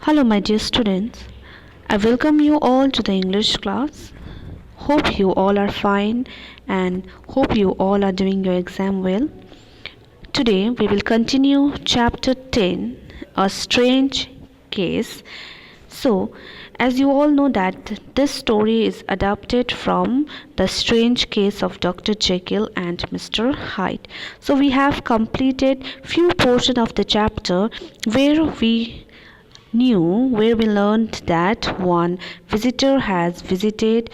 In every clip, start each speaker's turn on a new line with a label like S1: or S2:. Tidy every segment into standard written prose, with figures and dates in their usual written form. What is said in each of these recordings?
S1: Hello, my dear students. I welcome you all to the English class. Hope you all are fine and hope you all are doing your exam well. Today we will continue chapter 10, a strange case. So, as you all know that this story is adapted from the strange case of Dr. Jekyll and Mr. Hyde. So we have completed few portion of the chapter where we learned that one visitor has visited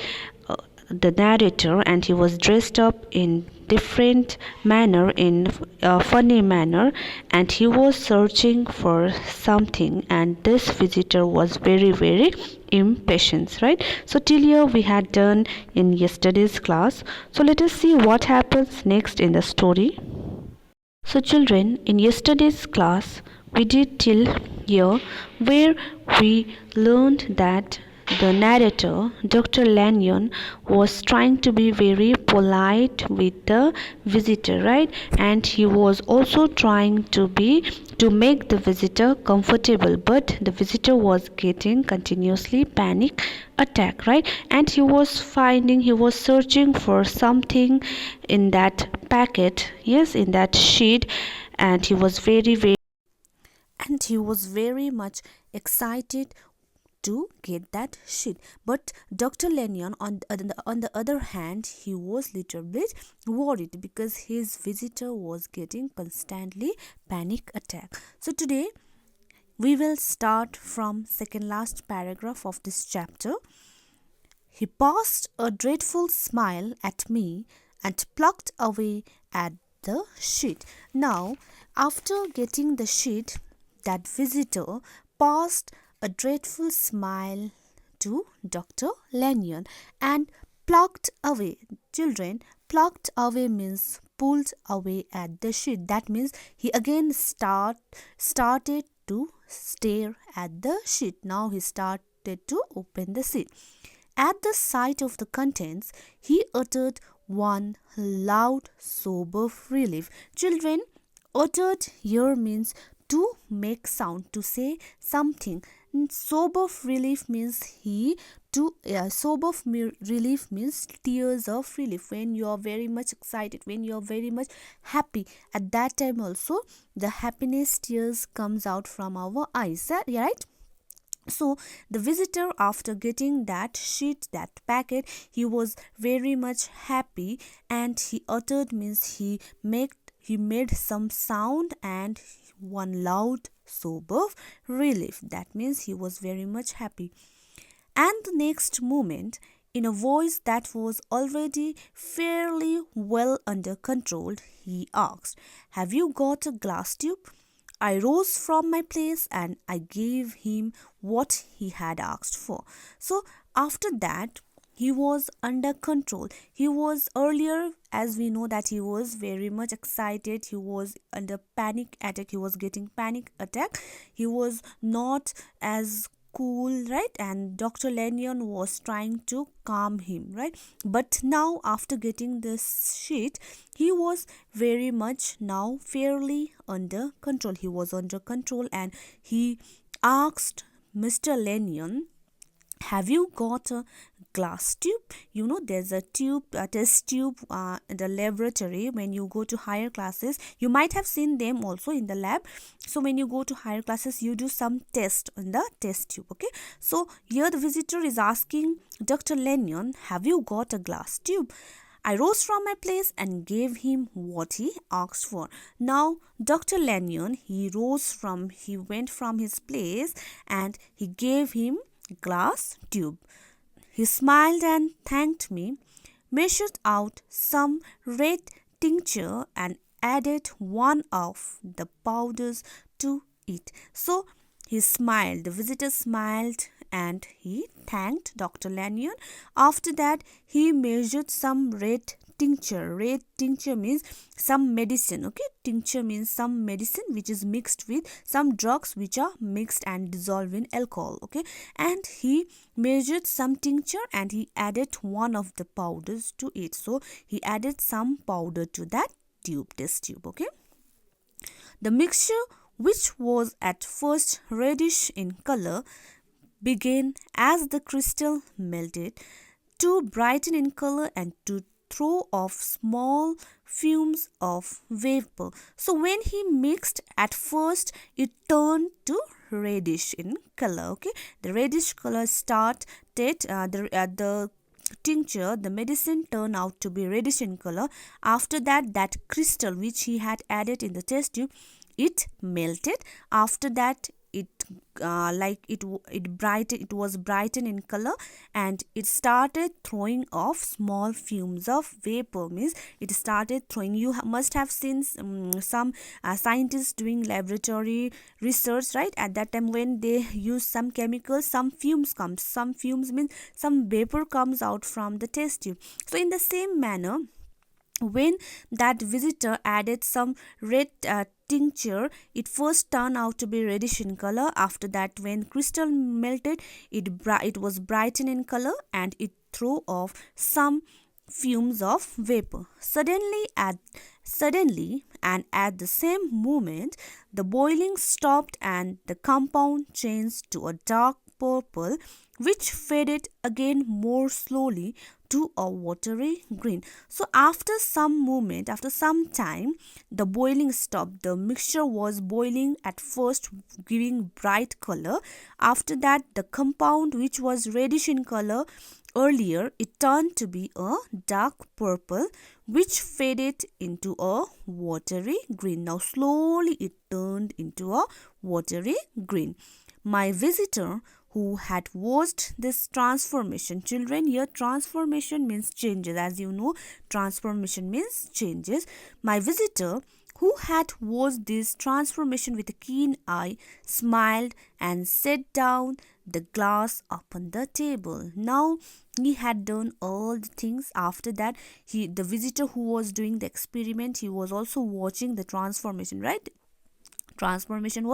S1: the narrator and he was dressed up in different manner, in a funny manner, and he was searching for something, and this visitor was very impatient, right? So till here we had done in yesterday's class. So let us see what happens next in the story. So children, in yesterday's class, we did till here where we learned that the narrator, Dr. Lanyon, was trying to be very polite with the visitor, right? And he was also trying to make the visitor comfortable, but the visitor was getting continuously panic attack, right? And he was searching for something in that packet, yes, in that sheet, and he was very much excited to get that sheet. But Dr. Lanyon, on the other hand, he was little bit worried because his visitor was getting constantly panic attack. So today we will start from second last paragraph of this chapter. He passed a dreadful smile at me and plucked away at the sheet. Now, after getting the sheet, that visitor passed a dreadful smile to Dr. Lanyon and plucked away. Children, plucked away means pulled away at the sheet. That means he again started to stare at the sheet. Now he started to open the sheet. At the sight of the contents, he uttered one loud sob of relief. Children, uttered here means to make sound, to say something. Sob of relief means relief means tears of relief. When you are very much excited, when you are very much happy, at that time also the happiness tears comes out from our eyes, right? So the visitor, after getting that sheet, that packet, he was very much happy, and he uttered means he made some sound and one loud sob of relief. That means he was very much happy. And the next moment, in a voice that was already fairly well under control, he asked, "Have you got a glass tube?" I rose from my place and I gave him what he had asked for. So after that, he was under control. He was earlier, as we know, that he was very much excited. He was under panic attack. He was getting panic attack. He was not as cool, right? And Dr. Lanyon was trying to calm him, right? But now, after getting this sheet, he was very much now fairly under control. He was under control, and he asked Mr. Lanyon, "Have you got a glass tube?" You know, there's a test tube in the laboratory. When you go to higher classes, you might have seen them also in the lab. So when you go to higher classes, you do some test in the test tube, okay? So here the visitor is asking Dr. Lanyon, "Have you got a glass tube?" I rose from my place and gave him what he asked for. Now Dr. Lanyon, he went from his place and he gave him glass tube. He smiled and thanked me, measured out some red tincture and added one of the powders to it. So he smiled, the visitor smiled, and he thanked Dr. Lanyon. After that, he measured some red tincture. Red tincture means some medicine, okay? Tincture means some medicine which is mixed with some drugs which are mixed and dissolved in alcohol, okay? And he measured some tincture and he added one of the powders to it. So he added some powder to that test tube, okay? The mixture which was at first reddish in color, began as the crystal melted to brighten in color and to throw off small fumes of vapor. So when he mixed, at first it turned to reddish in color. Okay, the reddish color started the tincture, the medicine turned out to be reddish in color. After that, that crystal which he had added in the test tube, it melted. After that, it it was brightened in color, and it started throwing off small fumes of vapor. Means it started throwing, you must have seen some scientists doing laboratory research, right? At that time when they use some chemicals, some fumes comes, some fumes means some vapor comes out from the test tube. So in the same manner, when that visitor added some red tincture, it first turned out to be reddish in color. After that, when crystal melted, it was brightened in color, and it threw off some fumes of vapor. Suddenly and at the same moment, the boiling stopped and the compound changed to a dark purple, which faded again more slowly to a watery green. So after some moment, after some time, the boiling stopped. The mixture was boiling at first, giving bright color. After that, the compound, which was reddish in color earlier, it turned to be a dark purple, which faded into a watery green. Now slowly it turned into a watery green. My visitor, who had watched this transformation, children, here transformation means changes. As you know, transformation means changes. My visitor, who had watched this transformation with a keen eye, smiled and set down the glass upon the table. Now he had done all the things. After that, the visitor who was doing the experiment, he was also watching the transformation, right? Transformation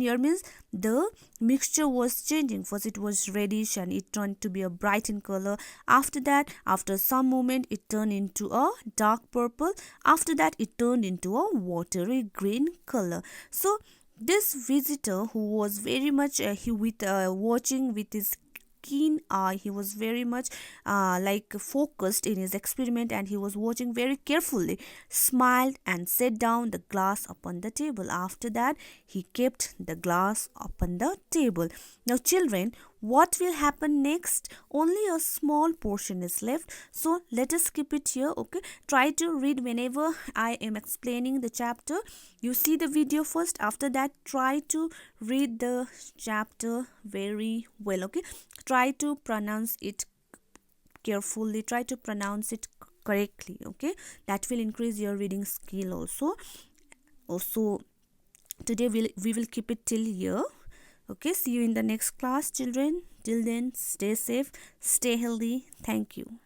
S1: here means the mixture was changing. First it was reddish and it turned to be a bright in color. After that, after some moment, it turned into a dark purple. After that, it turned into a watery green color. So this visitor, who was very much watching with his keen eye, he was very much focused in his experiment, and he was watching very carefully, smiled and set down the glass upon the table. After that, he kept the glass upon the table. Now children, what will happen next? Only a small portion is left, so let us skip it here. Okay, try to read whenever I am explaining the chapter. You see the video first, after that try to read the chapter very well. Okay, try to pronounce it carefully, try to pronounce it correctly. Okay, that will increase your reading skill also. Today we will keep it till here. Okay, see you in the next class, children. Till then, stay safe, stay healthy. Thank you.